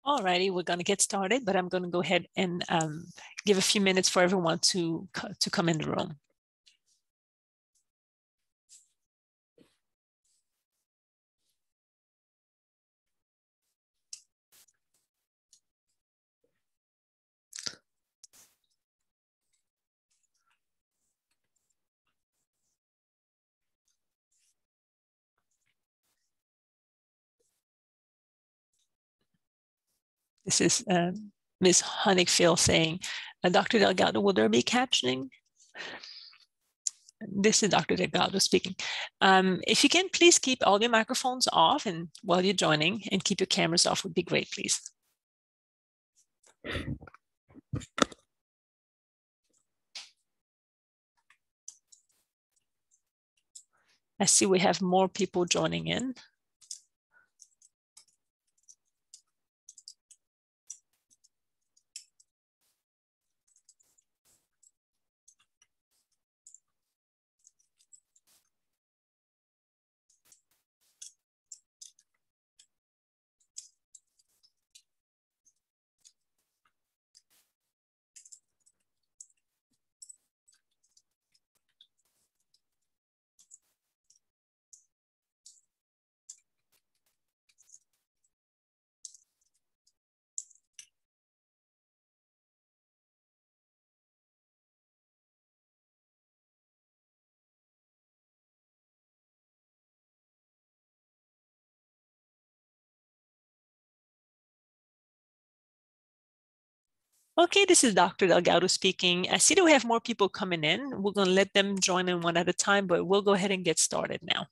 Alrighty, we're going to get started, but I'm going to go ahead and give a few minutes for everyone to come in the room. This is Ms. Honigfeld saying, Dr. Delgado, will there be captioning? This is Dr. Delgado speaking. If you can, please keep all your microphones off and while you're joining, and keep your cameras off would be great, please. I see we have more people joining in. Okay, this is Dr. Delgado speaking. I see that we have more people coming in. We're going to let them join in one at a time, but we'll go ahead and get started now.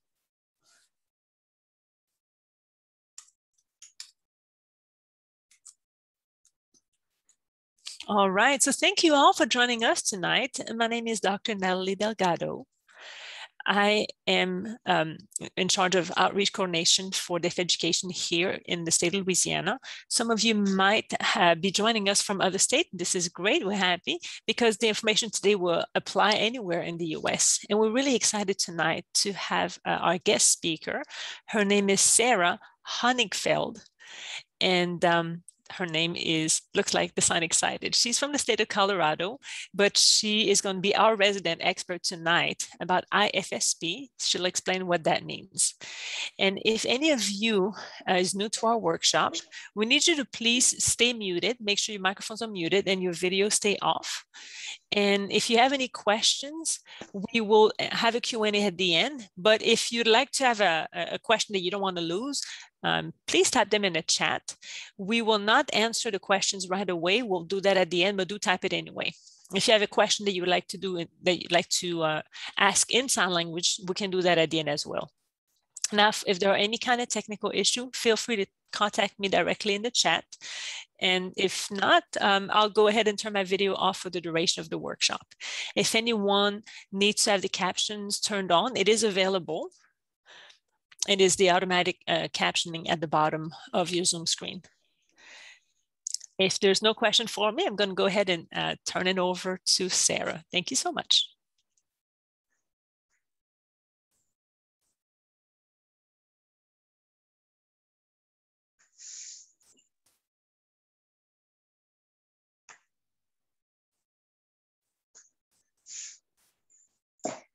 All right, so thank you all for joining us tonight. My name is Dr. Natalie Delgado. I am in charge of outreach coordination for deaf education here in the state of Louisiana. Some of you might be joining us from other states. This is great. We're happy because the information today will apply anywhere in the US. And we're really excited tonight to have our guest speaker. Her name is Sarah Honigfeld. And her name looks like the sign excited. She's from the state of Colorado, but she is going to be our resident expert tonight about IFSP. She'll explain what that means. And if any of you is new to our workshop, we need you to please stay muted. Make sure your microphones are muted and your video stay off. And if you have any questions, we will have a Q&A at the end. But if you'd like to have a question that you don't want to lose, please type them in the chat. We will not answer the questions right away. We'll do that at the end, but do type it anyway. If you have a question that you would like to do, that you'd like to ask in sign language, we can do that at the end as well. Now, if there are any kind of technical issue, feel free to contact me directly in the chat. And if not, I'll go ahead and turn my video off for the duration of the workshop. If anyone needs to have the captions turned on, it is available. It is the automatic captioning at the bottom of your Zoom screen. If there's no question for me, I'm going to go ahead and turn it over to Sarah. Thank you so much.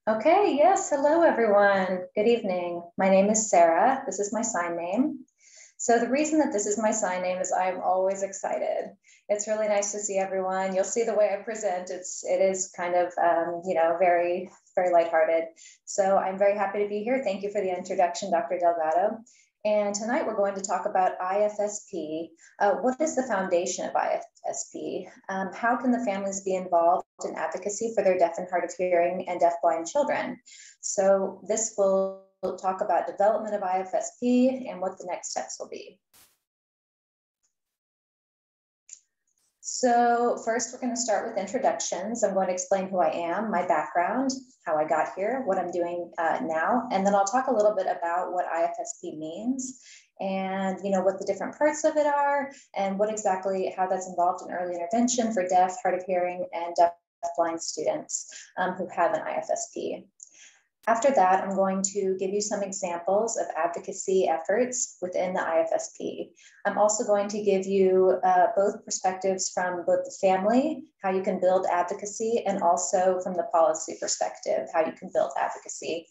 Okay, yes, hello everyone. Good evening. My name is Sarah. This is my sign name. So the reason that this is my sign name is I'm always excited. It's really nice to see everyone. You'll see the way I present. It is kind of, you know, very, very lighthearted. So I'm very happy to be here. Thank you for the introduction, Dr. Delgado. And tonight we're going to talk about IFSP. What is the foundation of IFSP? How can the families be involved in advocacy for their deaf and hard of hearing and deafblind children? So this will talk about development of IFSP and what the next steps will be. So first, we're going to start with introductions. I'm going to explain who I am, my background, how I got here, what I'm doing now, and then I'll talk a little bit about what IFSP means and, you know, what the different parts of it are and what exactly, how that's involved in early intervention for deaf, hard of hearing, and deafblind students who have an IFSP. After that, I'm going to give you some examples of advocacy efforts within the IFSP. I'm also going to give you both perspectives from both the family, how you can build advocacy, and also from the policy perspective, how you can build advocacy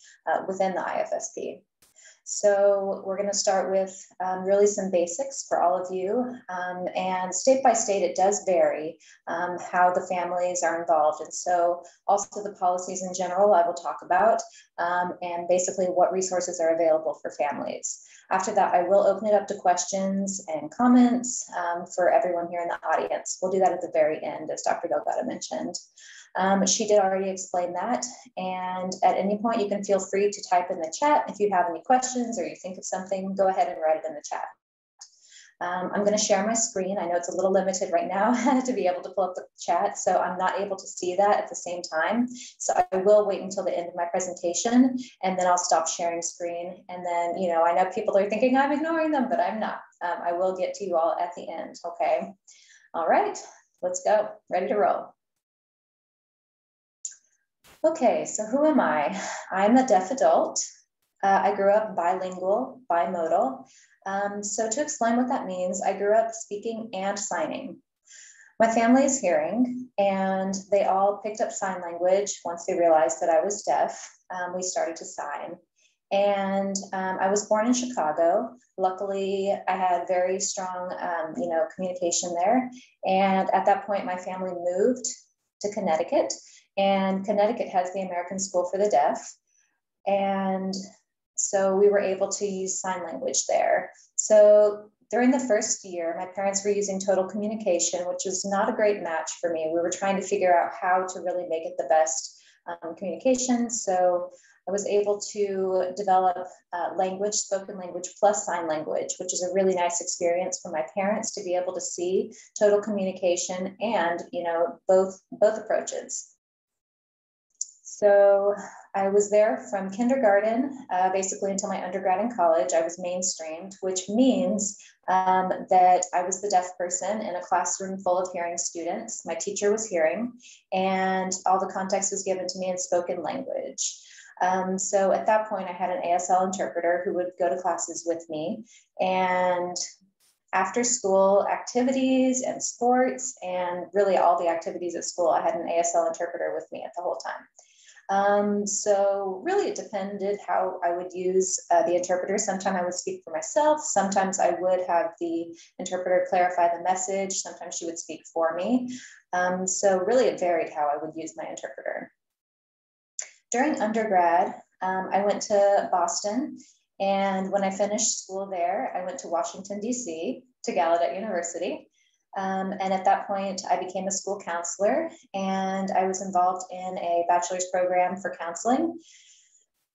within the IFSP. So we're going to start with really some basics for all of you. And state by state, it does vary how the families are involved. And so also the policies in general, I will talk about, and basically what resources are available for families. After that, I will open it up to questions and comments for everyone here in the audience. We'll do that at the very end, as Dr. Delgado mentioned. She did already explain that. And at any point, you can feel free to type in the chat. If you have any questions or you think of something, go ahead and write it in the chat. I'm going to share my screen. I know it's a little limited right now to be able to pull up the chat, so I'm not able to see that at the same time. So I will wait until the end of my presentation, and then I'll stop sharing screen. And then, you know, I know people are thinking I'm ignoring them, but I'm not. I will get to you all at the end, okay? All right, let's go. Ready to roll. Okay, so who am I? I'm a deaf adult. I grew up bilingual, bimodal. So to explain what that means, I grew up speaking and signing. My family is hearing, and they all picked up sign language once they realized that I was deaf. We started to sign. And I was born in Chicago. Luckily, I had very strong, communication there. And at that point, my family moved to Connecticut. And Connecticut has the American School for the Deaf. And so we were able to use sign language there. So during the first year, my parents were using total communication, which was not a great match for me. We were trying to figure out how to really make it the best communication. So I was able to develop language, spoken language plus sign language, which is a really nice experience for my parents to be able to see total communication and, you know, both approaches. So I was there from kindergarten, basically until my undergrad in college. I was mainstreamed, which means that I was the deaf person in a classroom full of hearing students. My teacher was hearing, and all the context was given to me in spoken language. So at that point, I had an ASL interpreter who would go to classes with me. And after school activities and sports, and really all the activities at school, I had an ASL interpreter with me at the whole time. So really it depended how I would use the interpreter. Sometimes I would speak for myself. Sometimes I would have the interpreter clarify the message. Sometimes she would speak for me. So really it varied how I would use my interpreter. During undergrad, I went to Boston. And when I finished school there, I went to Washington, D.C. to Gallaudet University. And at that point, I became a school counselor, and I was involved in a bachelor's program for counseling.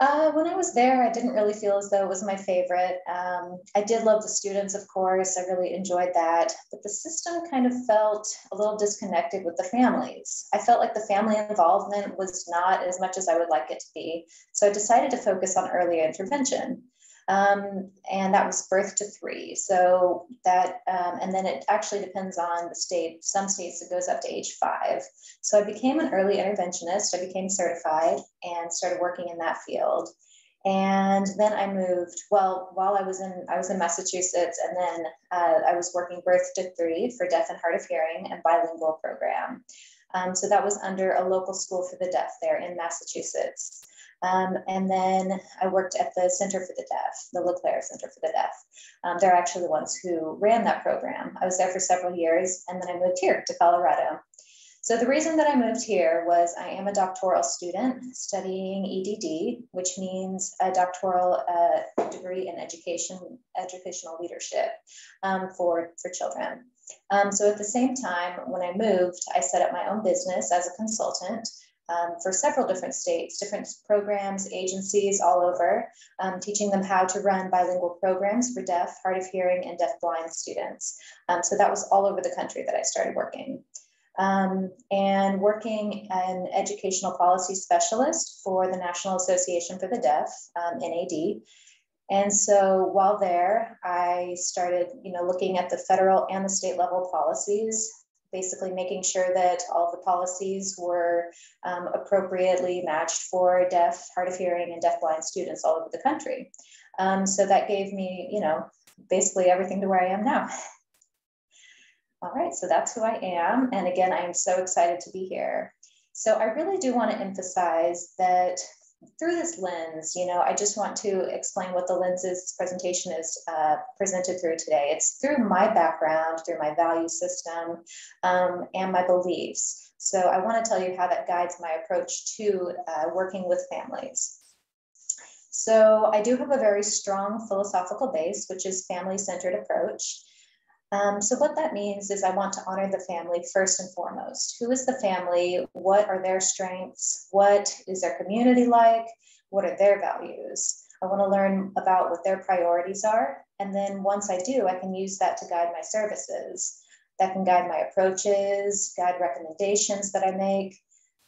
When I was there, I didn't really feel as though it was my favorite. I did love the students, of course. I really enjoyed that. But the system kind of felt a little disconnected with the families. I felt like the family involvement was not as much as I would like it to be. So I decided to focus on early intervention. And that was birth to 3. So that, and then it actually depends on the state. Some states it goes up to age 5. So I became an early interventionist. I became certified and started working in that field. And then I moved, well, while I was in Massachusetts, and then I was working birth to 3 for deaf and hard of hearing and bilingual program. So that was under a local school for the deaf there in Massachusetts. And then I worked at the Center for the Deaf, the LeClaire Center for the Deaf. They're actually the ones who ran that program. I was there for several years, and then I moved here to Colorado. So the reason that I moved here was I am a doctoral student studying EDD, which means a doctoral degree in educational leadership for children. So at the same time, when I moved, I set up my own business as a consultant for several different states, different programs, agencies all over, teaching them how to run bilingual programs for deaf, hard of hearing, and deafblind students. So that was all over the country that I started working. And working an educational policy specialist for the National Association for the Deaf, NAD. And so while there, I started, looking at the federal and the state level policies basically making sure that all the policies were appropriately matched for deaf, hard of hearing, and deafblind students all over the country. So that gave me, you know, basically everything to where I am now. All right, so that's who I am. And again, I am so excited to be here. So I really do want to emphasize that through this lens, you know, I just want to explain what the lenses this presentation is presented through today. It's through my background, through my value system, and my beliefs. So I want to tell you how that guides my approach to working with families. So I do have a very strong philosophical base, which is family-centered approach. So what that means is I want to honor the family first and foremost. Who is the family? What are their strengths? What is their community like? What are their values? I want to learn about what their priorities are. And then once I do, I can use that to guide my services. That can guide my approaches, guide recommendations that I make.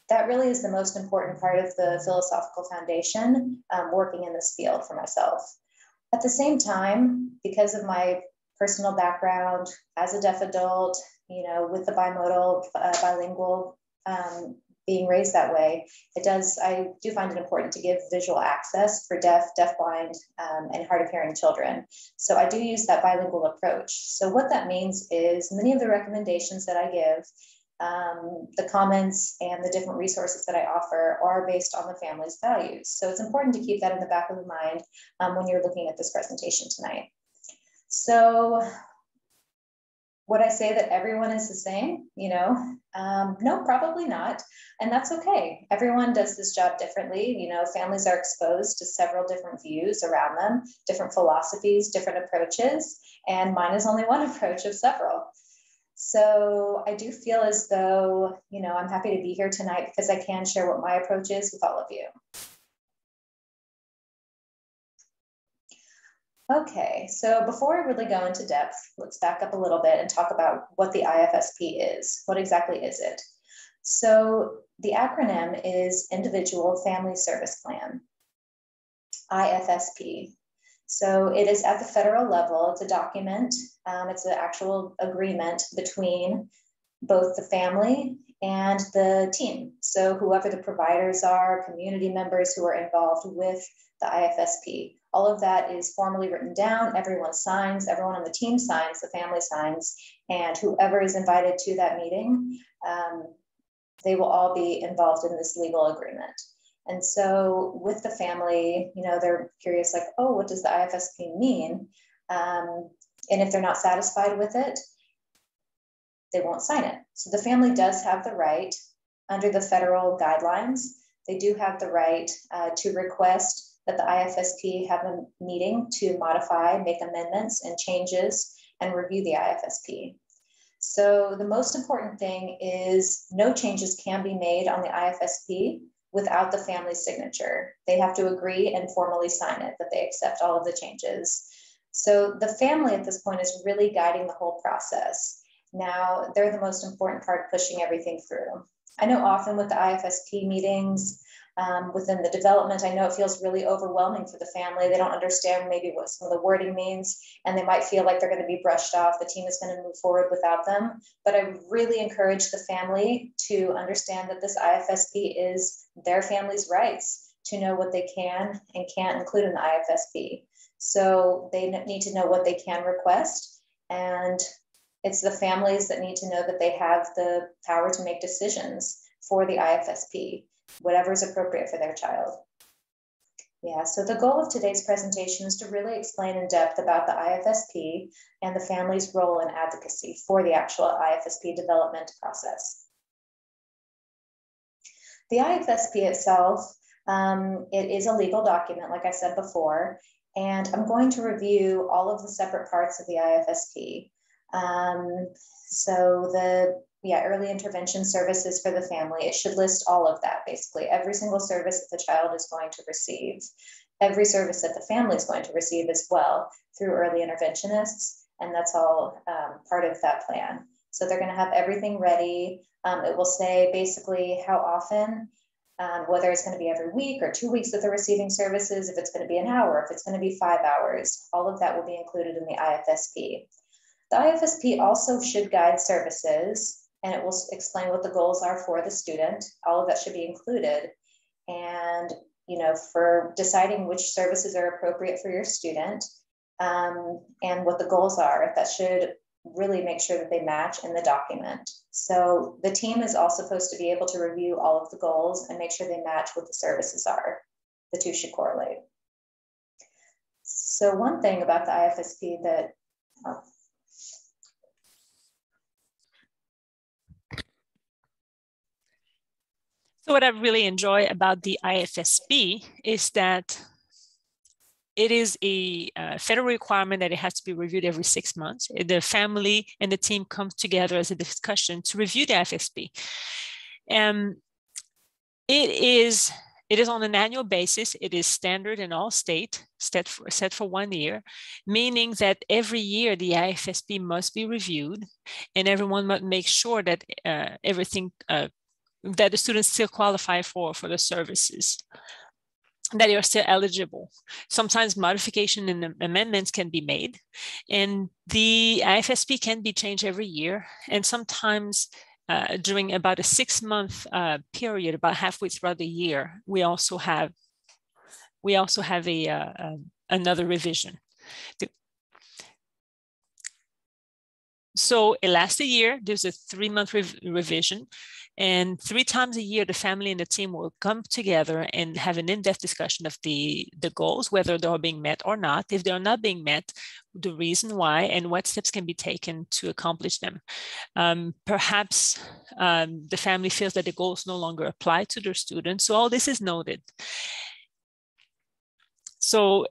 That really is the most important part of the philosophical foundation, working in this field for myself. At the same time, because of my personal background as a deaf adult, you know, with the bimodal, bilingual, being raised that way, I do find it important to give visual access for deaf, deafblind, and hard of hearing children. So I do use that bilingual approach. So what that means is many of the recommendations that I give, the comments and the different resources that I offer are based on the family's values. So it's important to keep that in the back of the mind when you're looking at this presentation tonight. So would I say that everyone is the same? You know, no, probably not. And that's okay. Everyone does this job differently. You know, families are exposed to several different views around them, different philosophies, different approaches, and mine is only one approach of several. So I do feel as though, you know, I'm happy to be here tonight because I can share what my approach is with all of you. Okay, so before I really go into depth, let's back up a little bit and talk about what the IFSP is. What exactly is it? So the acronym is Individual Family Service Plan, IFSP. So it is at the federal level. It's a document. It's an actual agreement between both the family and the team. So whoever the providers are, community members who are involved with the IFSP. All of that is formally written down. Everyone signs, everyone on the team signs, the family signs, and whoever is invited to that meeting, they will all be involved in this legal agreement. And so with the family, you know, they're curious like, oh, what does the IFSP mean? And if they're not satisfied with it, they won't sign it. So the family does have the right, under the federal guidelines, they do have the right to request that the IFSP have a meeting to modify, make amendments and changes, and review the IFSP. So the most important thing is no changes can be made on the IFSP without the family's signature. They have to agree and formally sign it, that they accept all of the changes. So the family at this point is really guiding the whole process. Now, they're the most important part, pushing everything through. I know often with the IFSP meetings, within the development, I know it feels really overwhelming for the family. They don't understand maybe what some of the wording means, and they might feel like they're going to be brushed off. The team is going to move forward without them. But I really encourage the family to understand that this IFSP is their family's rights to know what they can and can't include in the IFSP. So they need to know what they can request, and it's the families that need to know that they have the power to make decisions for the IFSP, whatever is appropriate for their child. Yeah, so the goal of today's presentation is to really explain in depth about the IFSP and the family's role in advocacy for the actual IFSP development process. The IFSP itself, it is a legal document, like I said before, and I'm going to review all of the separate parts of the IFSP. So the early intervention services for the family, it should list all of that, basically. Every single service that the child is going to receive, every service that the family is going to receive as well through early interventionists, and that's all part of that plan. So they're going to have everything ready. It will say basically how often, whether it's going to be every week or 2 weeks that they're receiving services, if it's going to be an hour, if it's going to be 5 hours, all of that will be included in the IFSP. The IFSP also should guide services and it will explain what the goals are for the student. All of that should be included. And, you know, for deciding which services are appropriate for your student, and what the goals are, that should really make sure that they match in the document. So the team is also supposed to be able to review all of the goals and make sure they match what the services are. The two should correlate. So one thing about the IFSP that, So what I really enjoy about the IFSP is that it is a federal requirement that it has to be reviewed every 6 months. The family and the team come together as a discussion to review the IFSP. It is on an annual basis. It is standard in all states, set for 1 year, meaning that every year the IFSP must be reviewed, and everyone must make sure that that the students still qualify for the services, that they are still eligible. Sometimes modification and amendments can be made, and the IFSP can be changed every year. And sometimes during about a 6-month period, about halfway throughout the year, we also have another revision. So it lasts a year. There's a 3-month revision, and 3 times a year, the family and the team will come together and have an in-depth discussion of the goals, whether they are being met or not. If they are not being met, the reason why, and what steps can be taken to accomplish them. Perhaps the family feels that the goals no longer apply to their students. So all this is noted. So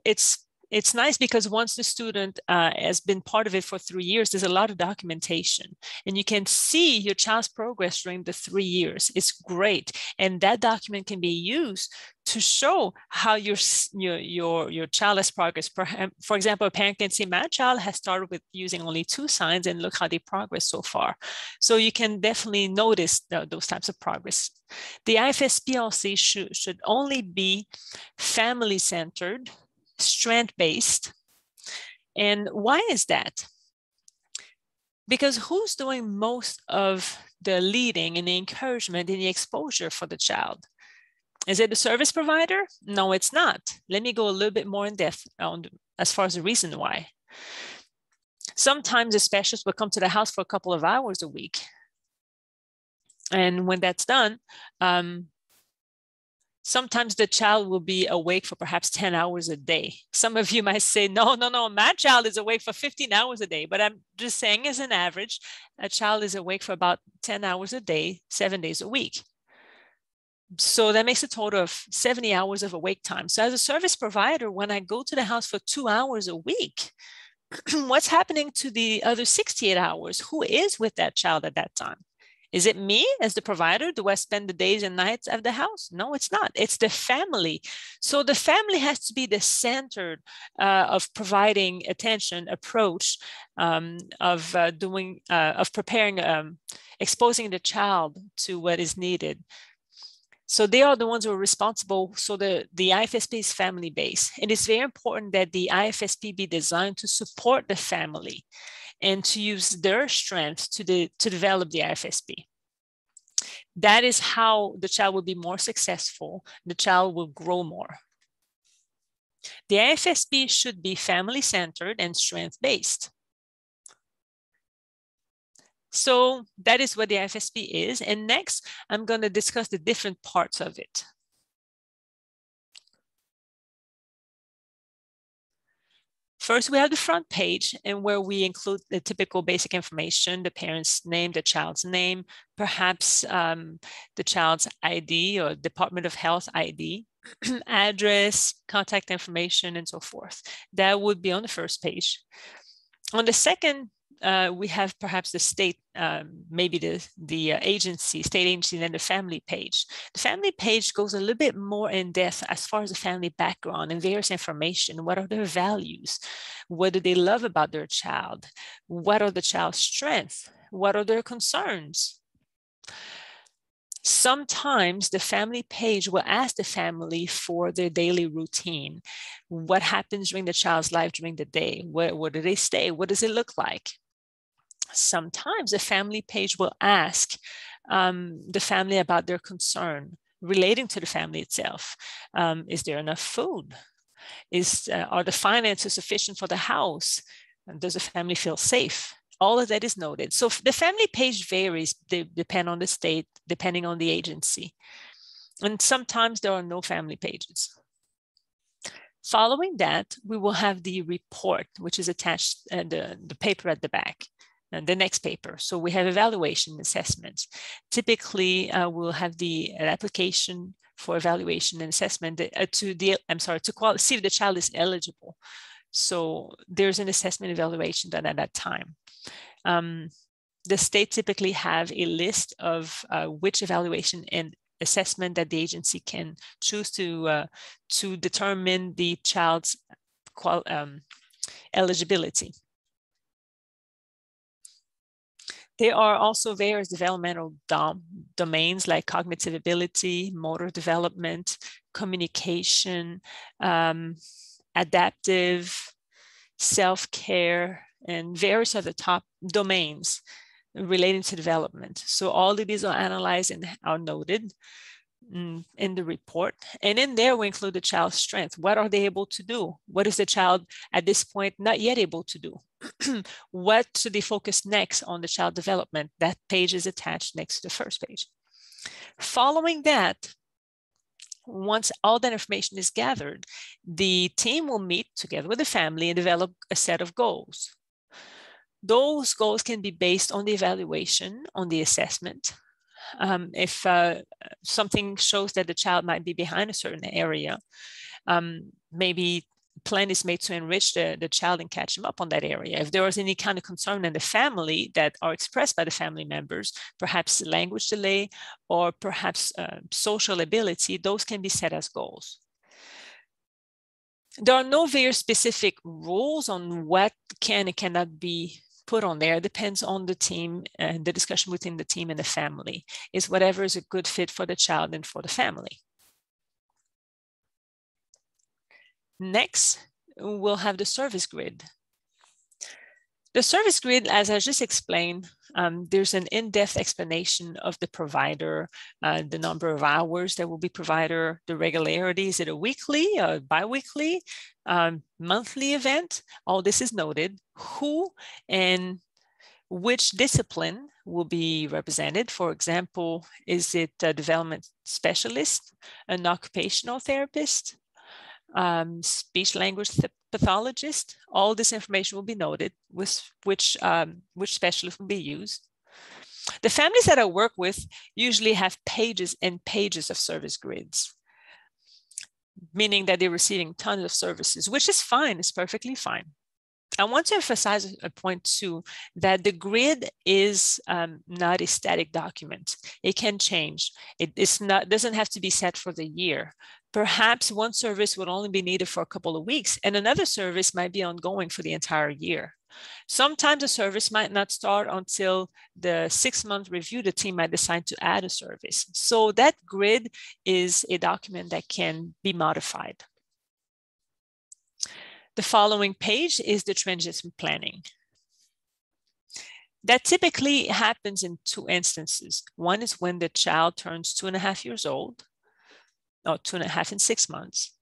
it's nice because once the student has been part of it for 3 years, there's a lot of documentation, and you can see your child's progress during the 3 years. It's great, and that document can be used to show how your child has progressed. For example, a parent can say, my child has started with using only 2 signs, and look how they progress so far. So you can definitely notice those types of progress. The IFSP also should only be family-centered, strength-based. And why is that? Because who's doing most of the leading and the encouragement and the exposure for the child? Is it the service provider? No, it's not. Let me go a little bit more in depth as far as the reason why. Sometimes a specialist will come to the house for a couple of hours a week. And when that's done, sometimes the child will be awake for perhaps 10 hours a day. Some of you might say, no, my child is awake for 15 hours a day. But I'm just saying, as an average, a child is awake for about 10 hours a day, 7 days a week. So that makes a total of 70 hours of awake time. So as a service provider, when I go to the house for 2 hours a week, what's happening to the other 68 hours? Who is with that child at that time? Is it me as the provider? Do I spend the days and nights at the house? No, it's not. It's the family. So the family has to be the center of providing attention, approach, of preparing, exposing the child to what is needed. So they are the ones who are responsible. So the IFSP is family-based. And it's very important that the IFSP be designed to support the family and to use their strength to develop the IFSP. That is how the child will be more successful. The child will grow more. The IFSP should be family-centered and strength-based. So that is what the IFSP is. And next, I'm going to discuss the different parts of it. First, we have the front page, and where we include the typical basic information, the parent's name, the child's name, perhaps the child's ID or Department of Health ID, address, contact information, and so forth. That would be on the first page. On the second, we have perhaps the state, maybe the agency, state agency, and then the family page. The family page goes a little bit more in depth as far as the family background and various information. What are their values? What do they love about their child? What are the child's strengths? What are their concerns? Sometimes the family page will ask the family for their daily routine. What happens during the child's life during the day? Where do they stay? What does it look like? Sometimes a family page will ask the family about their concern relating to the family itself. Is there enough food? Are the finances sufficient for the house? Does the family feel safe? All of that is noted. So the family page varies depending on the state, depending on the agency. And sometimes there are no family pages. Following that, we will have the report, which is attached, the paper at the back, and the next paper. So we have evaluation assessments. Typically, we'll have the application for evaluation and assessment to see if the child is eligible. So there's an assessment evaluation done at that time. The state typically have a list of which evaluation and assessment that the agency can choose to determine the child's eligibility. There are also various developmental domains like cognitive ability, motor development, communication, adaptive, self-care, and various other top domains relating to development. So all of these are analyzed and are noted in the report. And in there, we include the child's strength. What are they able to do? What is the child at this point not yet able to do? What should they focus next on the child development? That page is attached next to the first page. Following that, once all that information is gathered, the team will meet together with the family and develop a set of goals. Those goals can be based on the evaluation, on the assessment. If something shows that the child might be behind a certain area, maybe a plan is made to enrich the child and catch him up on that area. If there was any kind of concern in the family that are expressed by the family members, perhaps language delay or perhaps social ability, those can be set as goals. There are no very specific rules on what can and cannot be put on there. It depends on the team and the discussion within the team and the family. It's whatever is a good fit for the child and for the family. Next, we'll have the service grid. The service grid, as I just explained, there's an in-depth explanation of the provider, the number of hours that will be provider, the regularity, is it a weekly, bi-weekly, monthly event? All this is noted. Who and which discipline will be represented? For example, is it a development specialist, an occupational therapist, speech language pathologist? All this information will be noted with which specialist will be used. The families that I work with usually have pages and pages of service grids, meaning that they're receiving tons of services, which is fine, it's perfectly fine. I want to emphasize a point too, that the grid is not a static document. It can change. It doesn't have to be set for the year. Perhaps one service would only be needed for a couple of weeks and another service might be ongoing for the entire year. Sometimes a service might not start until the 6-month review. The team might decide to add a service. So that grid is a document that can be modified. The following page is the transition planning. That typically happens in 2 instances. One is when the child turns 2.5 years old, or 2.5 and 6 months,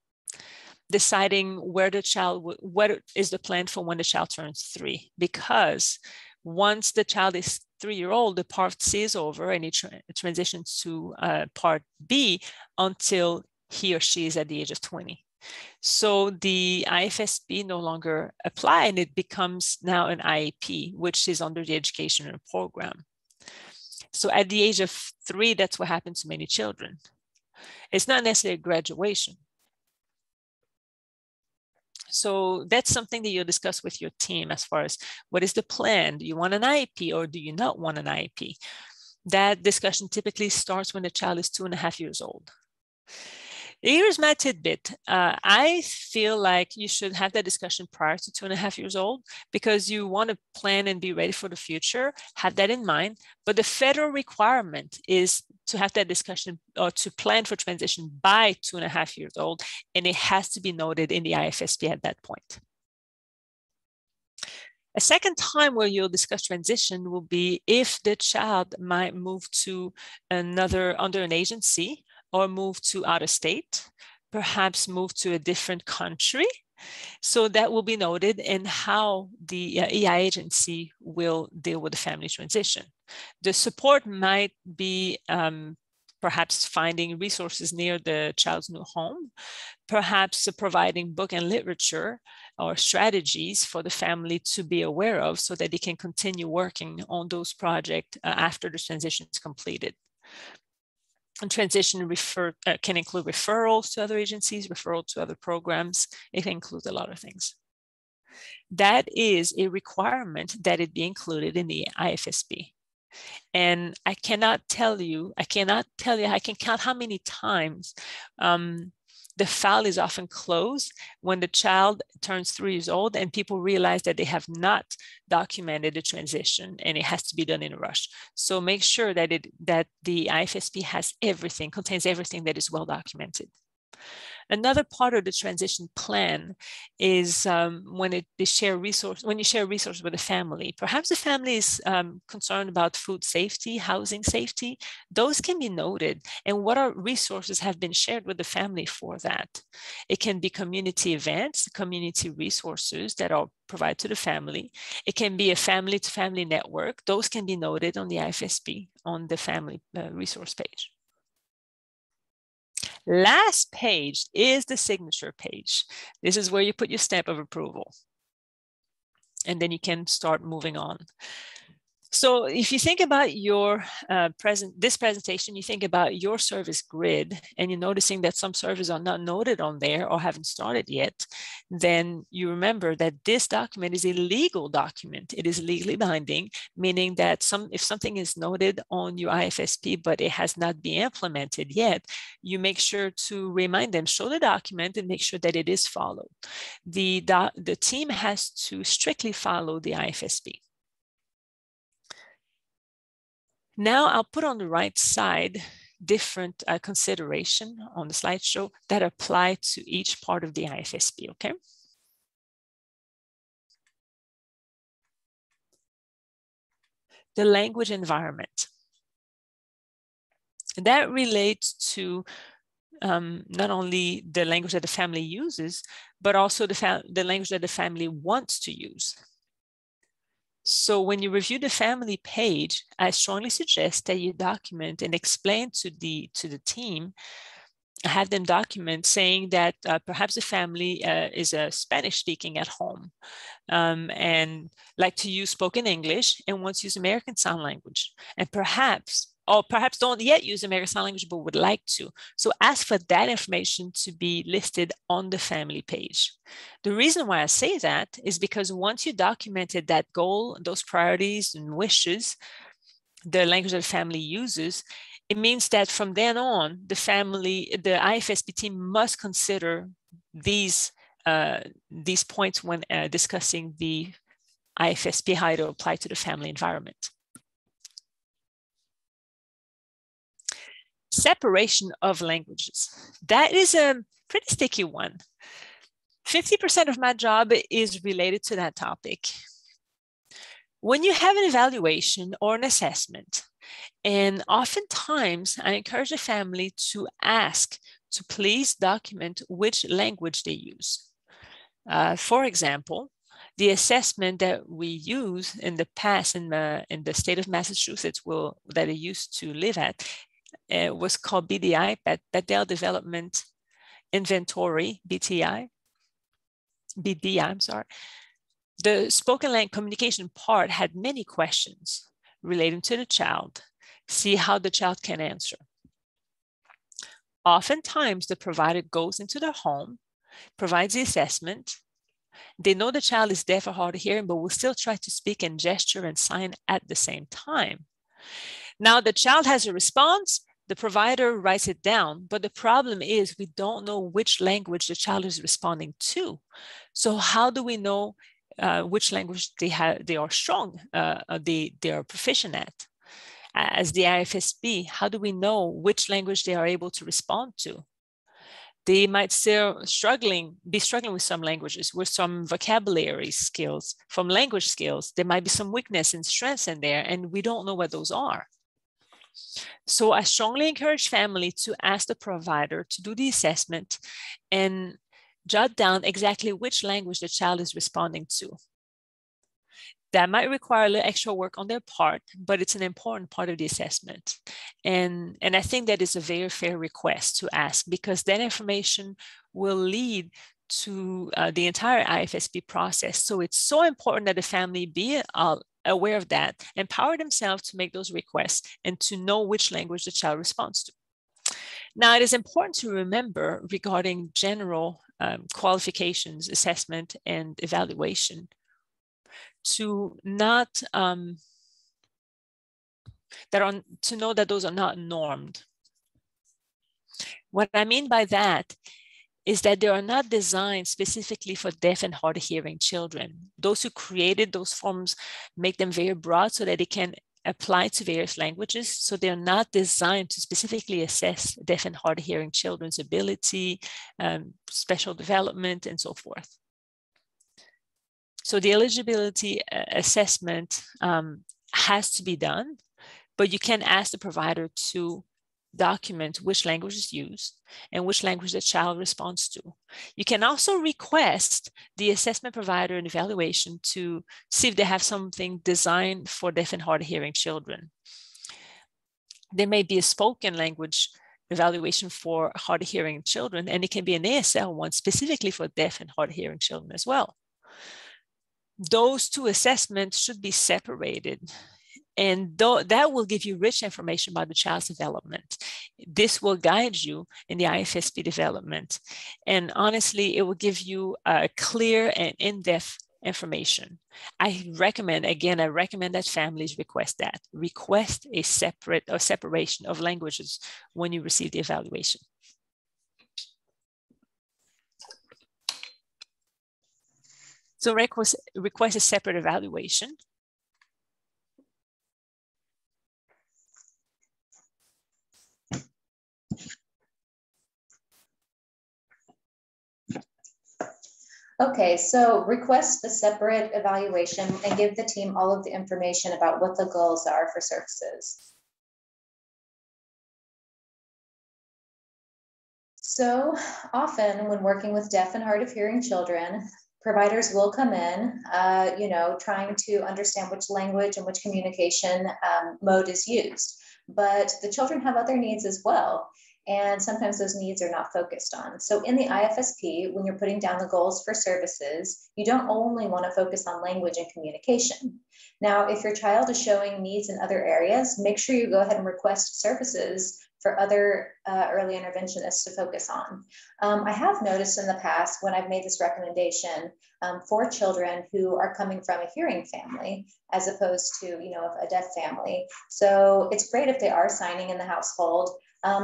deciding where the child, what is the plan for when the child turns 3. Because once the child is 3-year-old, the part C is over and he transitions to part B until he or she is at the age of 20. So the IFSP no longer apply and it becomes now an IEP, which is under the educational program. So at the age of 3, that's what happens to many children. It's not necessarily a graduation. So that's something that you'll discuss with your team as far as what is the plan? Do you want an IEP or do you not want an IEP? That discussion typically starts when the child is 2.5 years old. Here's my tidbit. I feel like you should have that discussion prior to 2.5 years old because you want to plan and be ready for the future, have that in mind. But the federal requirement is to have that discussion or to plan for transition by 2.5 years old, and it has to be noted in the IFSP at that point. A second time where you'll discuss transition will be if the child might move to under an agency, or move to out of state, perhaps move to a different country. So that will be noted in how the EI agency will deal with the family transition. The support might be perhaps finding resources near the child's new home, perhaps providing book and literature or strategies for the family to be aware of so that they can continue working on those projects after the transition is completed. And transition can include referrals to other agencies, referral to other programs. It includes a lot of things. That is a requirement that it be included in the IFSP. And I can count how many times the file is often closed when the child turns 3 years old and people realize that they have not documented the transition and it has to be done in a rush. So make sure that the IFSP contains everything that is well documented. Another part of the transition plan is when you share resources with a family. Perhaps the family is concerned about food safety, housing safety. Those can be noted, and what are resources have been shared with the family for that. It can be community events, community resources that are provided to the family. It can be a family-to-family network. Those can be noted on the IFSP on the family resource page. Last page is the signature page. This is where you put your stamp of approval. And then you can start moving on. So if you think about your this presentation, you think about your service grid, and you're noticing that some services are not noted on there or haven't started yet, then you remember that this document is a legal document. It is legally binding, meaning that if something is noted on your IFSP, but it has not been implemented yet, you make sure to remind them, show the document and make sure that it is followed. The team has to strictly follow the IFSP. Now I'll put on the right side different consideration on the slideshow that apply to each part of the IFSP, okay? The language environment. That relates to not only the language that the family uses, but also the language that the family wants to use. So when you review the family page, I strongly suggest that you document and explain to the team, have them document saying that perhaps the family is Spanish speaking at home and like to use spoken English and wants to use American Sign Language, and perhaps don't yet use American Sign Language, but would like to. So ask for that information to be listed on the family page. The reason why I say that is because once you documented that goal, those priorities and wishes, the language that the family uses, it means that from then on, the IFSP team must consider these points when discussing the IFSP, how to apply to the family environment. Separation of languages. That is a pretty sticky one. 50% of my job is related to that topic. When you have an evaluation or an assessment, and oftentimes I encourage the family to ask to please document which language they use. For example, the assessment that we use in the past in the state of Massachusetts that I used to live at was called BDI, Bedell Development Inventory, BDI, I'm sorry. The spoken language communication part had many questions relating to the child. See how the child can answer. Oftentimes, the provider goes into their home, provides the assessment. They know the child is deaf or hard of hearing, but will still try to speak and gesture and sign at the same time. Now, the child has a response. The provider writes it down, but the problem is we don't know which language the child is responding to. So how do we know which language they are strong, they are proficient at? As the IFSP, how do we know which language they are able to respond to? They might still be struggling with some languages, with some vocabulary skills, from language skills. There might be some weakness and strengths in there, and we don't know what those are. So I strongly encourage family to ask the provider to do the assessment and jot down exactly which language the child is responding to. That might require a little extra work on their part, but it's an important part of the assessment. And I think that is a very fair request to ask, because that information will lead to the entire IFSP process. So it's so important that the family be aware of that, empower themselves to make those requests and to know which language the child responds to. Now, it is important to remember regarding general qualifications, assessment, and evaluation, to not to know that those are not normed. What I mean by that is that they are not designed specifically for deaf and hard of hearing children. Those who created those forms make them very broad so that they can apply to various languages. So they're not designed to specifically assess deaf and hard of hearing children's ability, special development, and so forth. So the eligibility assessment has to be done, but you can ask the provider to document which language is used and which language the child responds to. You can also request the assessment provider and evaluation to see if they have something designed for deaf and hard of hearing children. There may be a spoken language evaluation for hard of hearing children, and it can be an ASL one specifically for deaf and hard of hearing children as well. Those two assessments should be separated, and that will give you rich information about the child's development. This will guide you in the IFSP development. And honestly, it will give you clear and in-depth information. I recommend that families request that. Request a separation of languages when you receive the evaluation. So request a separate evaluation. Okay, so request a separate evaluation and give the team all of the information about what the goals are for services. So often when working with deaf and hard of hearing children, providers will come in, trying to understand which language and which communication mode is used. But the children have other needs as well. And sometimes those needs are not focused on. So in the IFSP, when you're putting down the goals for services, you don't only want to focus on language and communication. Now, if your child is showing needs in other areas, make sure you go ahead and request services for other early interventionists to focus on. I have noticed in the past when I've made this recommendation for children who are coming from a hearing family, as opposed to, a deaf family. So it's great if they are signing in the household,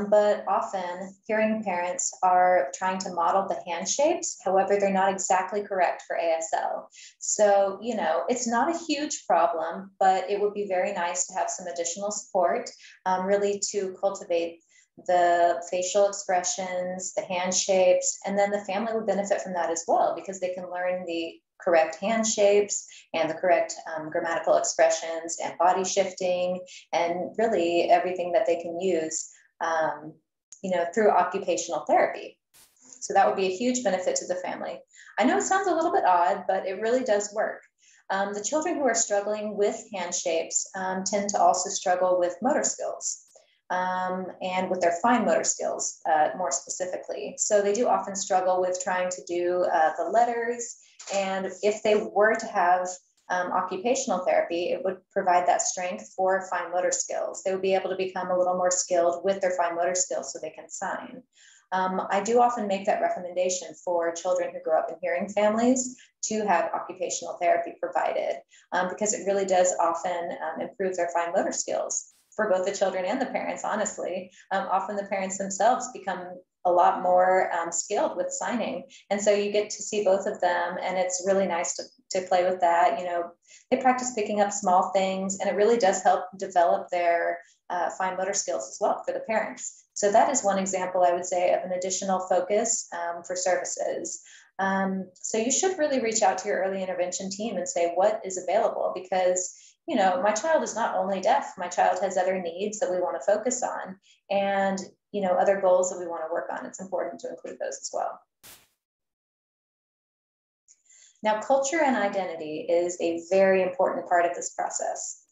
but often hearing parents are trying to model the hand shapes. However, they're not exactly correct for ASL. So, it's not a huge problem, but it would be very nice to have some additional support, really to cultivate the facial expressions, the hand shapes, and then the family would benefit from that as well, because they can learn the correct hand shapes and the correct grammatical expressions and body shifting, and really everything that they can use through occupational therapy. So that would be a huge benefit to the family. I know it sounds a little bit odd, but it really does work. The children who are struggling with hand shapes tend to also struggle with motor skills and with their fine motor skills more specifically. So they do often struggle with trying to do the letters. And if they were to have occupational therapy, it would provide that strength for fine motor skills. They would be able to become a little more skilled with their fine motor skills so they can sign. I do often make that recommendation for children who grow up in hearing families to have occupational therapy provided, because it really does often improve their fine motor skills for both the children and the parents, honestly. Often the parents themselves become a lot more skilled with signing. And so you get to see both of them, and it's really nice to play with that. They practice picking up small things, and it really does help develop their fine motor skills as well for the parents. So that is one example, I would say, of an additional focus for services. So you should really reach out to your early intervention team and say what is available, because my child is not only deaf, my child has other needs that we want to focus on, and other goals that we want to work on. It's important to include those as well. Now, culture and identity is a very important part of this process.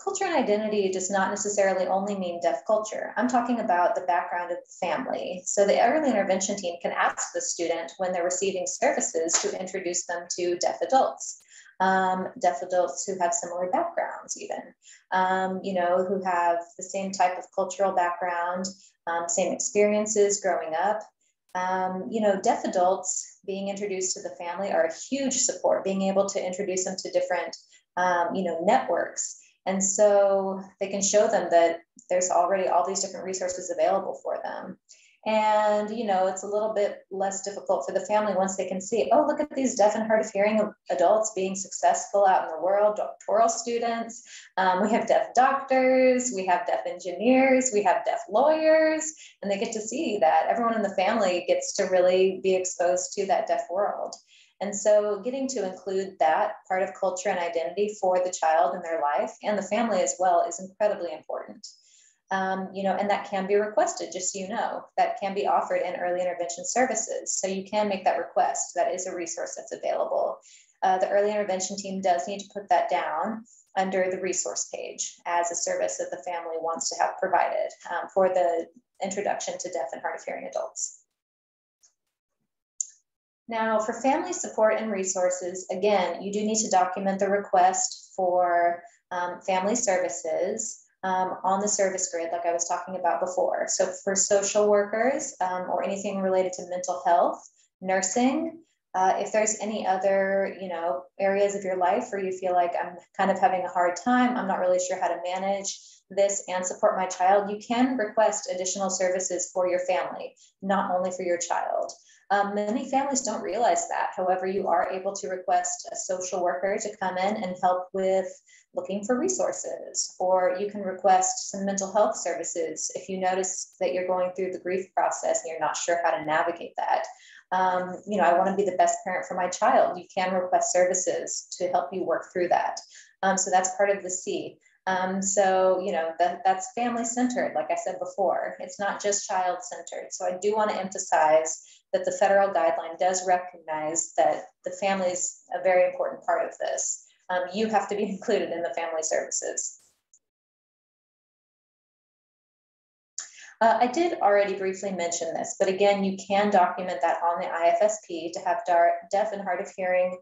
Culture and identity does not necessarily only mean deaf culture. I'm talking about the background of the family. So the early intervention team can ask the student when they're receiving services to introduce them to deaf adults who have similar backgrounds even, who have the same type of cultural background, same experiences growing up. Deaf adults being introduced to the family are a huge support, being able to introduce them to different, networks. And so they can show them that there's already all these different resources available for them. And, it's a little bit less difficult for the family once they can see, oh, look at these deaf and hard of hearing adults being successful out in the world, doctoral students. We have deaf doctors, we have deaf engineers, we have deaf lawyers, and they get to see that everyone in the family gets to really be exposed to that deaf world. And so getting to include that part of culture and identity for the child in their life and the family as well is incredibly important. And that can be requested, just so you know, that can be offered in early intervention services. So you can make that request. That is a resource that's available. The early intervention team does need to put that down under the resource page as a service that the family wants to have provided for the introduction to deaf and hard of hearing adults. Now, for family support and resources, again, you do need to document the request for family services on the service grid, like I was talking about before. So for social workers or anything related to mental health, nursing, if there's any other, areas of your life where you feel like I'm kind of having a hard time, I'm not really sure how to manage this and support my child, you can request additional services for your family, not only for your child. Many families don't realize that. However, you are able to request a social worker to come in and help with looking for resources, or you can request some mental health services if you notice that you're going through the grief process and you're not sure how to navigate that. I want to be the best parent for my child. You can request services to help you work through that. So that's part of the C. That's family-centered, like I said before. It's not just child-centered. So I do want to emphasize that the federal guideline does recognize that the family is a very important part of this. You have to be included in the family services. I did already briefly mention this, but again, you can document that on the IFSP to have deaf and hard of hearing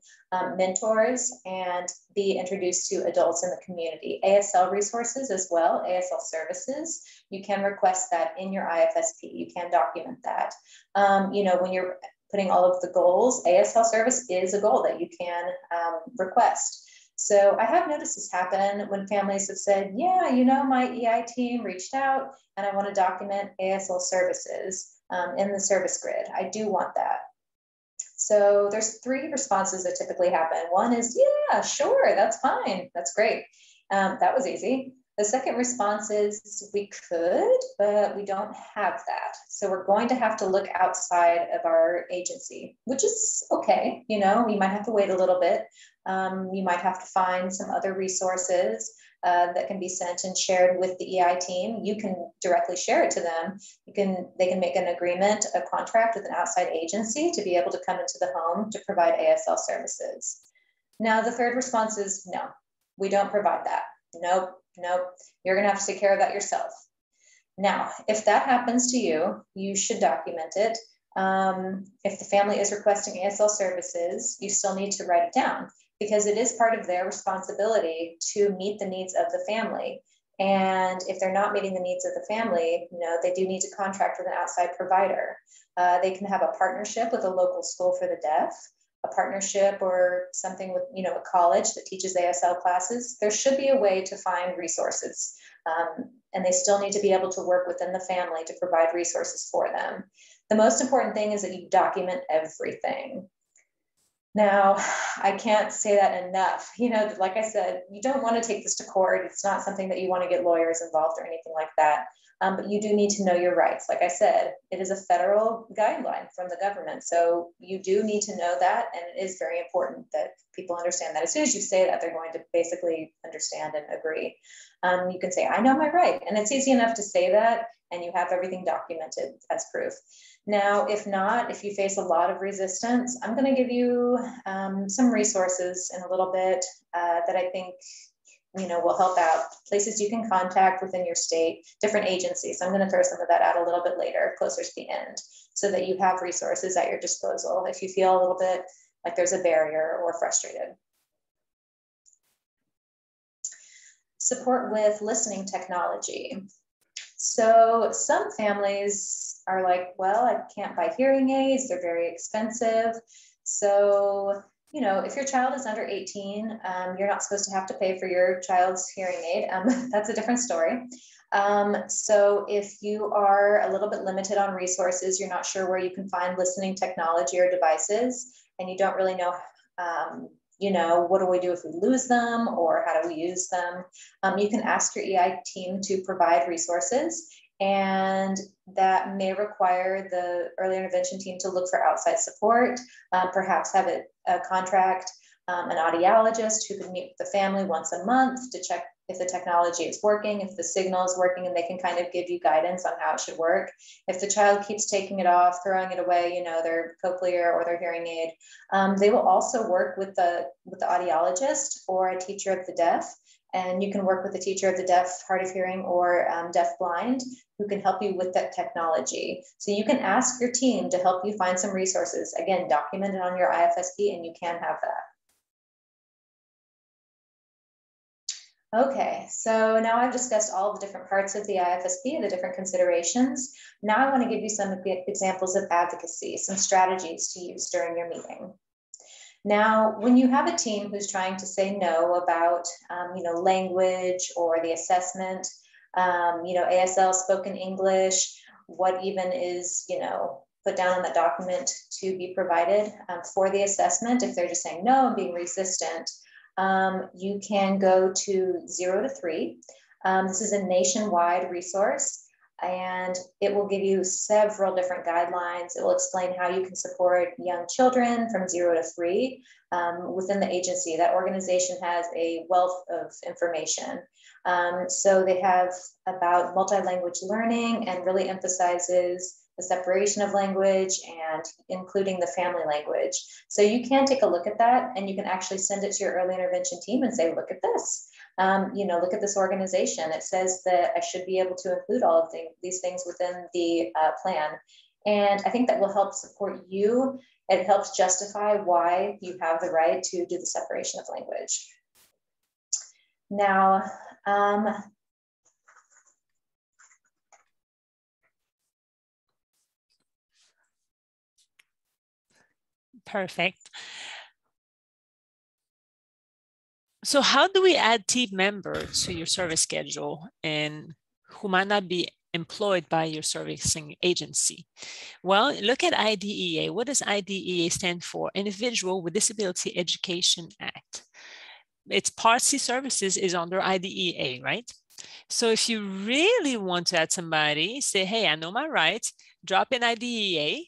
mentors and be introduced to adults in the community. ASL resources as well, ASL services, you can request that in your IFSP. You can document that. When you're putting all of the goals, ASL service is a goal that you can request. So I have noticed this happen when families have said, yeah, my EI team reached out and I want to document ASL services in the service grid. I do want that. So there's 3 responses that typically happen. One is, yeah, sure, that's fine. That's great. That was easy. The second response is, we could, but we don't have that. So we're going to have to look outside of our agency, which is okay. You might have to wait a little bit. You might have to find some other resources that can be sent and shared with the EI team. You can directly share it to them. They can make an agreement, a contract with an outside agency to be able to come into the home to provide ASL services. Now, the third response is, no, we don't provide that. Nope, you're going to have to take care of that yourself. Now, if that happens to you, you should document it. If the family is requesting ASL services, you still need to write it down, because it is part of their responsibility to meet the needs of the family. And if they're not meeting the needs of the family, they do need to contract with an outside provider. They can have a partnership with a local school for the deaf, a partnership or something with, a college that teaches ASL classes. There should be a way to find resources. And they still need to be able to work within the family to provide resources for them. The most important thing is that you document everything. Now, I can't say that enough. You know, like I said, you don't want to take this to court. It's not something that you want to get lawyers involved or anything like that. But you do need to know your rights. Like I said, it is a federal guideline from the government. So you do need to know that. And it is very important that people understand that. As soon as you say that, they're going to basically understand and agree. You can say, I know my right. And it's easy enough to say that, and you have everything documented as proof. Now, if not, if you face a lot of resistance, I'm going to give you some resources in a little bit that I think will help out. Places you can contact within your state, different agencies. I'm going to throw some of that out a little bit later, closer to the end, so that you have resources at your disposal if you feel a little bit like there's a barrier or frustrated. Support with listening technology. So some families are like, well, I can't buy hearing aids. They're very expensive. So, if your child is under 18, you're not supposed to have to pay for your child's hearing aid. That's a different story. So if you are a little bit limited on resources, you're not sure where you can find listening technology or devices, and you don't really know, what do we do if we lose them, or how do we use them? You can ask your EI team to provide resources, and that may require the early intervention team to look for outside support, perhaps have a contract, an audiologist who can meet with the family once a month to check if the technology is working, if the signal is working, and they can kind of give you guidance on how it should work. If the child keeps taking it off, throwing it away, their cochlear or their hearing aid, they will also work with the audiologist or a teacher of the deaf. And you can work with a teacher of the deaf, hard of hearing, or deaf blind, who can help you with that technology. So you can ask your team to help you find some resources, again, documented on your IFSP, and you can have that. Okay, so now I've discussed all the different parts of the IFSP and the different considerations. Now I want to give you some examples of advocacy, some strategies to use during your meeting. Now, when you have a team who's trying to say no about, language or the assessment, ASL, spoken English, what even is, put down on the document to be provided for the assessment, if they're just saying no and being resistant, you can go to 0 to 3. This is a nationwide resource, and it will give you several different guidelines. It will explain how you can support young children from 0 to 3 within the agency. That organization has a wealth of information. So they have about multi-language learning, and really emphasizes the separation of language and including the family language. So you can take a look at that, and you can actually send it to your early intervention team and say, look at this. Look at this organization. It says that I should be able to include all of these things within the plan. And I think that will help support you. It helps justify why you have the right to do the separation of language. Now, perfect. So how do we add team members to your service schedule and who might not be employed by your servicing agency? Well, look at IDEA. What does IDEA stand for? Individual with Disability Education Act. Its Part C services is under IDEA, right? So if you really want to add somebody, say, hey, I know my rights, drop in IDEA,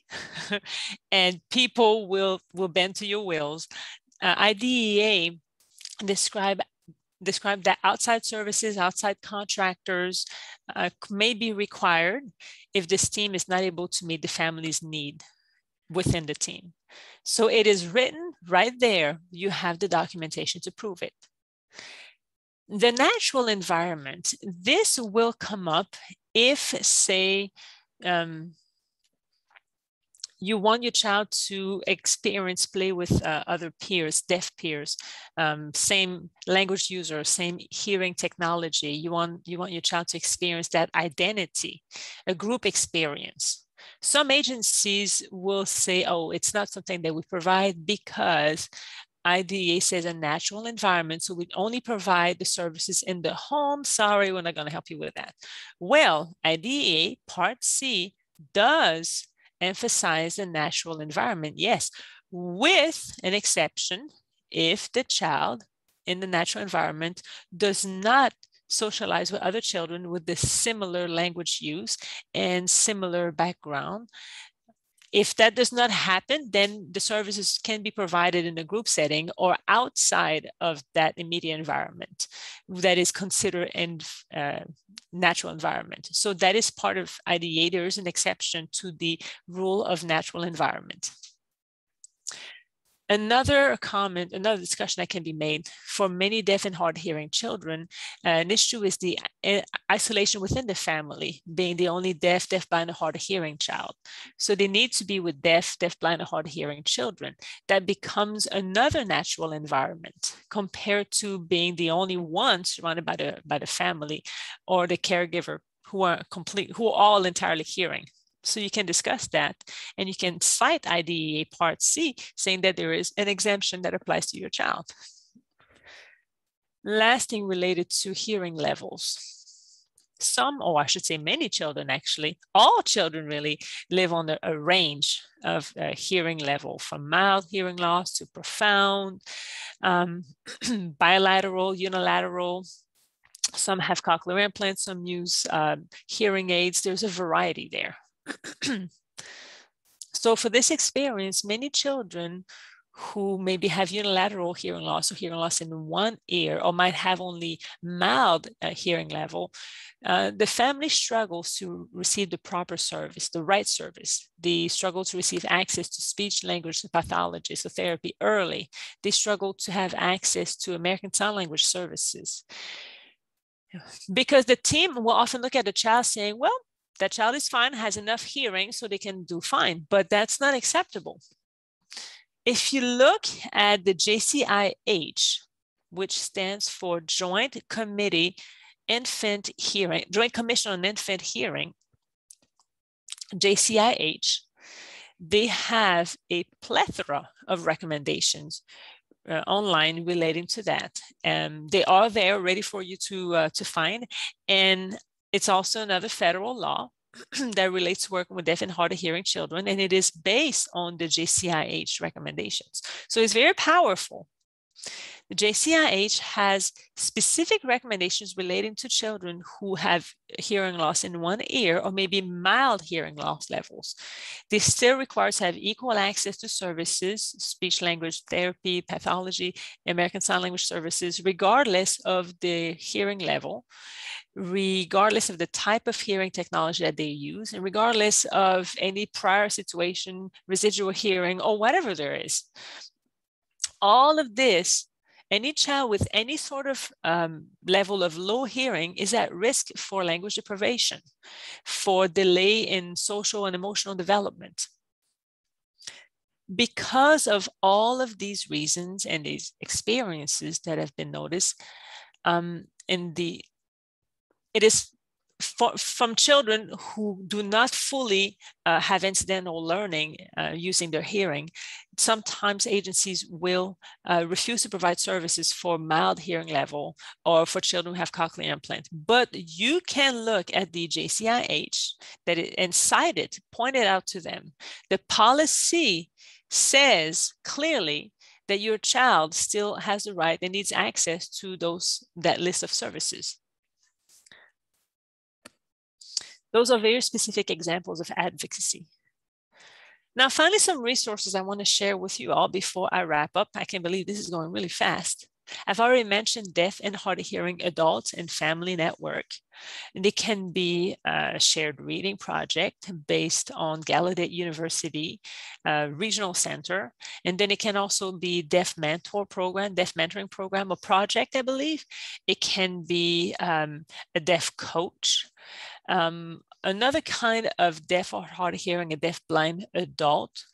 and people will bend to your wills. IDEA describe that outside services, outside contractors may be required if this team is not able to meet the family's need within the team. So it is written right there. You have the documentation to prove it. The natural environment, this will come up if, say, you want your child to experience play with other peers, deaf peers, same language user, same hearing technology. You want your child to experience that identity, a group experience. Some agencies will say, oh, it's not something that we provide because IDEA says a natural environment, so we only provide the services in the home. Sorry, we're not going to help you with that. Well, IDEA Part C does emphasize the natural environment. Yes, with an exception if the child in the natural environment does not socialize with other children with the similar language use and similar background. If that does not happen, then the services can be provided in a group setting or outside of that immediate environment that is considered in natural environment. So that is part of IDEA. There is an exception to the rule of natural environment. Another comment, another discussion that can be made for many deaf and hard hearing children, an issue is the isolation within the family, being the only deaf, blind, or hard hearing child. So they need to be with deaf, blind, or hard hearing children. That becomes another natural environment compared to being the only one surrounded by the family or the caregiver who are all entirely hearing. So you can discuss that, and you can cite IDEA Part C saying that there is an exemption that applies to your child. Last thing related to hearing levels. Some, or I should say many children actually, all children really live on a range of hearing level, from mild hearing loss to profound, bilateral, unilateral. Some have cochlear implants, some use hearing aids. There's a variety there. So for this experience, many children who maybe have unilateral hearing loss or hearing loss in one ear, or might have only mild hearing level, the family struggles to receive the proper service, the right service. They struggle to receive access to speech language pathologists or therapy early. They struggle to have access to American Sign Language services. Because the team will often look at the child saying, well, that child is fine, has enough hearing, so they can do fine, but that's not acceptable. If you look at the JCIH, which stands for Joint Committee Infant Hearing, Joint Commission on Infant Hearing, JCIH, they have a plethora of recommendations online relating to that. They are there ready for you to find. And it's also another federal law that relates to working with deaf and hard of hearing children, and it is based on the JCIH recommendations. So it's very powerful. The JCIH has specific recommendations relating to children who have hearing loss in one ear or maybe mild hearing loss levels. This still requires to have equal access to services, speech language therapy, pathology, American Sign Language services, regardless of the hearing level, regardless of the type of hearing technology that they use, and regardless of any prior situation, residual hearing, or whatever there is. All of this, any child with any sort of level of low hearing is at risk for language deprivation, for delay in social and emotional development. Because of all of these reasons and these experiences that have been noticed, it is from children who do not fully have incidental learning using their hearing. Sometimes agencies will refuse to provide services for mild hearing level or for children who have cochlear implant. But you can look at the JCIH and cite it, point it out to them. The policy says clearly that your child still has the right and needs access to that list of services. Those are very specific examples of advocacy. Now, finally, some resources I want to share with you all before I wrap up. I can believe this is going really fast. I've already mentioned deaf and hard of hearing adults and family network. And they can be a shared reading project based on Gallaudet University Regional Center. And then it can also be deaf mentor program, deaf mentoring program, a project, I believe. It can be a deaf coach. Another kind of deaf or hard of hearing, a deaf blind adult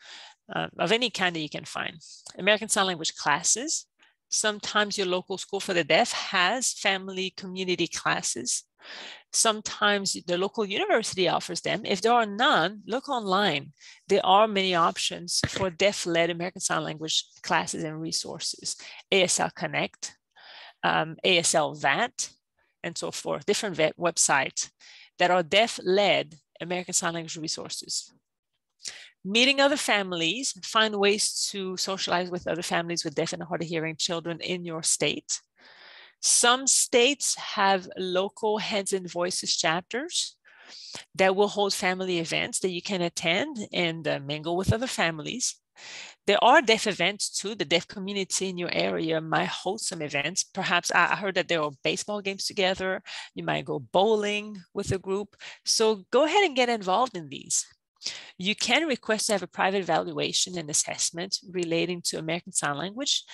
of any kind that you can find. American Sign Language classes. Sometimes your local school for the deaf has family community classes. Sometimes the local university offers them. If there are none, look online. There are many options for deaf-led American Sign Language classes and resources. ASL Connect, ASL VAT, and so forth, different websites that are deaf-led American Sign Language resources. Meeting other families, find ways to socialize with other families with deaf and hard of hearing children in your state. Some states have local Heads and Voices chapters that will hold family events that you can attend and mingle with other families. There are deaf events too. The deaf community in your area might host some events. Perhaps I heard that there are baseball games together. You might go bowling with a group. So go ahead and get involved in these. You can request to have a private evaluation and assessment relating to American Sign Language.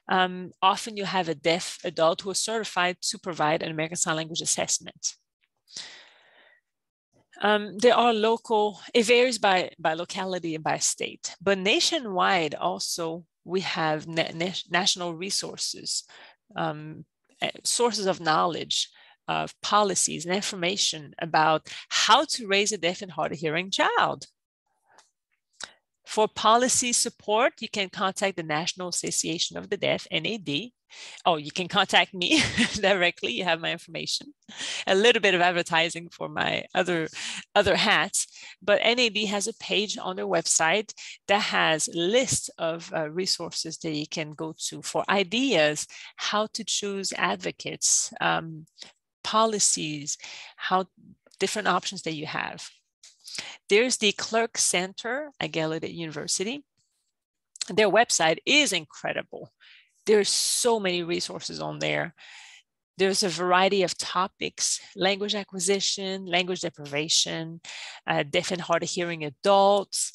Often you have a deaf adult who is certified to provide an American Sign Language assessment. There are local, it varies by locality and by state, but nationwide also we have national resources, sources of knowledge, of policies and information about how to raise a deaf and hard of hearing child. For policy support, you can contact the National Association of the Deaf, NAD. Oh, you can contact me directly. You have my information. A little bit of advertising for my other hats, but NAD has a page on their website that has a list of resources that you can go to for ideas, how to choose advocates, policies, how different options that you have. There's the Clerk Center at Gallaudet University. Their website is incredible. There's so many resources on there. There's a variety of topics: language acquisition, language deprivation, deaf and hard of hearing adults,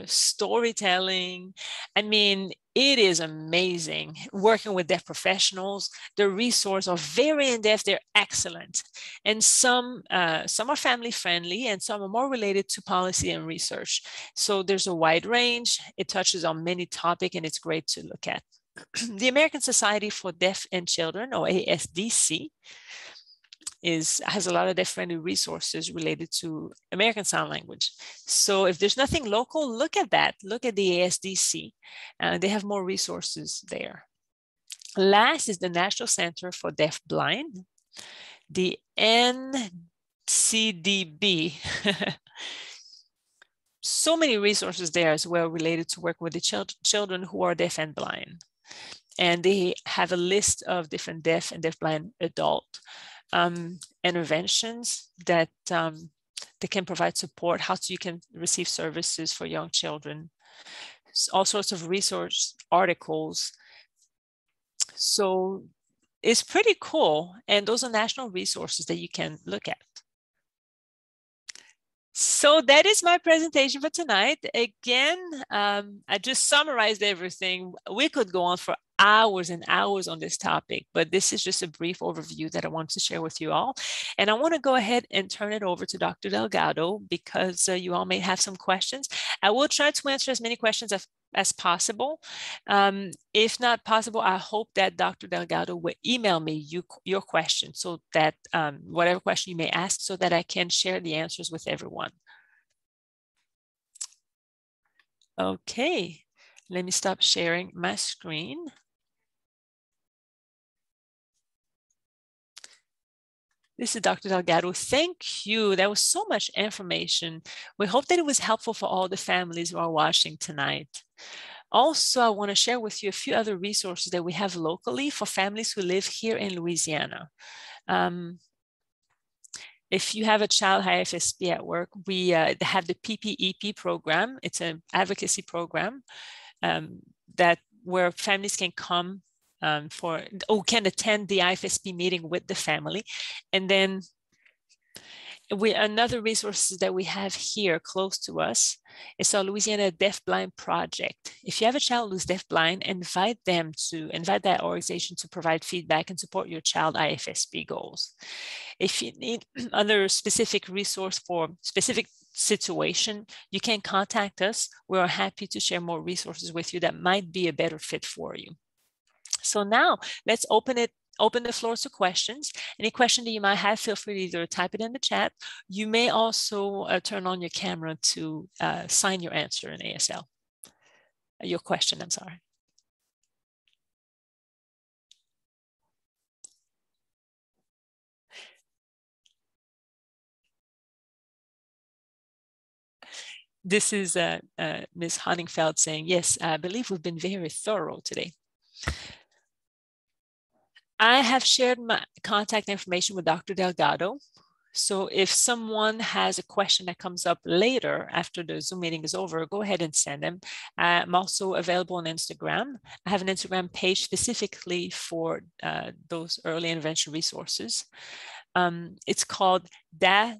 storytelling. I mean, it is amazing working with deaf professionals. The resources are very in-depth, they're excellent. And some are family friendly and some are more related to policy and research. So there's a wide range. It touches on many topics and it's great to look at. The American Society for Deaf and Children, or ASDC, has a lot of deaf-friendly resources related to American Sign Language. So if there's nothing local, look at that. Look at the ASDC. They have more resources there. Last is the National Center for Deaf Blind, the NCDB. So many resources there as well related to work with the children who are deaf and blind. And they have a list of different deaf and deafblind adult interventions that they can provide support, how you can receive services for young children, all sorts of resource articles. So it's pretty cool. And those are national resources that you can look at. So that is my presentation for tonight. Again, I just summarized everything. We could go on for hours and hours on this topic, but this is just a brief overview that I want to share with you all. And I want to go ahead and turn it over to Dr. Delgado because you all may have some questions. I will try to answer as many questions as possible. If not possible, I hope that Dr. Delgado will email me your question so that whatever question you may ask so that I can share the answers with everyone. Okay, let me stop sharing my screen. This is Dr. Delgado. Thank you. That was so much information. We hope that it was helpful for all the families who are watching tonight. Also, I want to share with you a few other resources that we have locally for families who live here in Louisiana. If you have a child IFSP at work, we have the PPEP program. It's an advocacy program where families can come can attend the IFSP meeting with the family. And then another resource that we have here close to us is our Louisiana Deafblind Project. If you have a child who's deafblind, invite that organization to provide feedback and support your child IFSP goals. If you need another specific resource for specific situation, you can contact us. We are happy to share more resources with you that might be a better fit for you. So now let's open the floor to questions. Any question that you might have, feel free to either type it in the chat. You may also turn on your camera to sign your answer in ASL. Your question, I'm sorry. This is Ms. Honigfeld saying, yes, I believe we've been very thorough today. I have shared my contact information with Dr. Delgado. So if someone has a question that comes up later after the Zoom meeting is over, go ahead and send them. I'm also available on Instagram. I have an Instagram page specifically for those early intervention resources. It's called That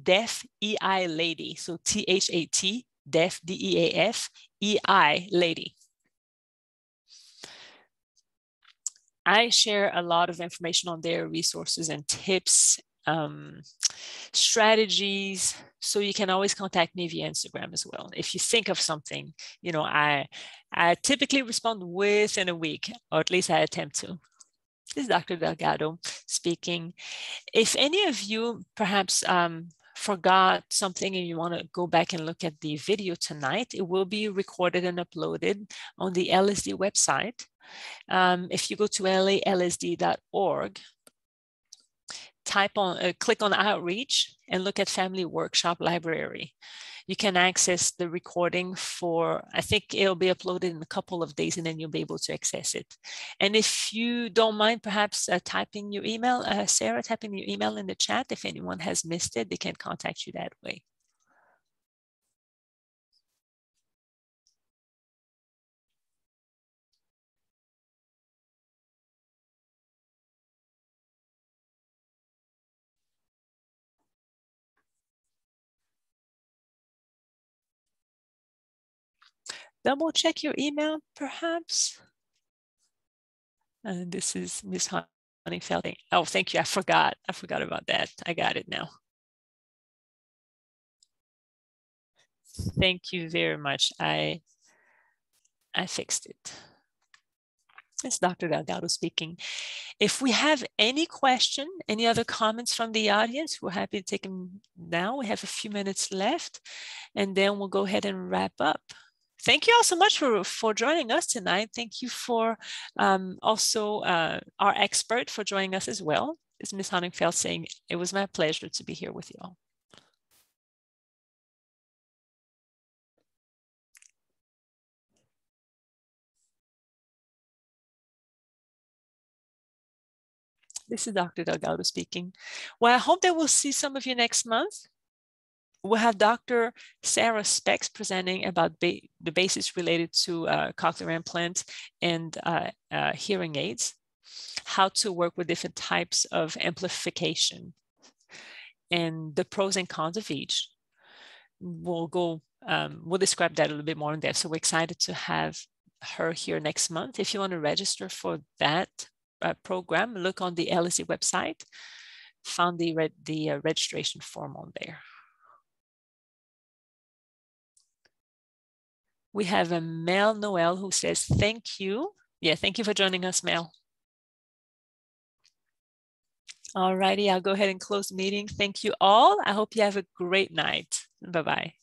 Deaf EI Lady. So THAT, Deaf, DEAF, EI Lady. I share a lot of information on their resources and tips, strategies. So you can always contact me via Instagram as well. If you think of something, you know, I typically respond within a week, or at least I attempt to. This is Dr. Delgado speaking. If any of you perhaps forgot something and you want to go back and look at the video tonight, it will be recorded and uploaded on the LSD website. If you go to lalsd.org, click on Outreach and look at Family Workshop Library. You can access the recording for, I think it'll be uploaded in a couple of days and then you'll be able to access it. And if you don't mind, perhaps typing your email, Sarah, typing your email in the chat. If anyone has missed it, they can contact you that way. Double check your email, perhaps. And this is Ms. Honigfeld. Oh, thank you. I forgot about that. I got it now. Thank you very much. I fixed it. It's Dr. Delgado speaking. If we have any question, any other comments from the audience, we're happy to take them now. We have a few minutes left, and then we'll go ahead and wrap up. Thank you all so much for joining us tonight. Thank you for also our expert for joining us as well. It's Ms. Honigfeld saying, it was my pleasure to be here with you all. This is Dr. Delgado speaking. Well, I hope that we'll see some of you next month. We'll have Dr. Sarah Specs presenting about the basics related to cochlear implants and hearing aids, how to work with different types of amplification, and the pros and cons of each. We'll describe that a little bit more in depth. So we're excited to have her here next month. If you want to register for that program, look on the LSD website, found the registration form on there. We have a Mel Noel who says, thank you. Yeah, thank you for joining us, Mel. All righty, I'll go ahead and close the meeting. Thank you all. I hope you have a great night. Bye-bye.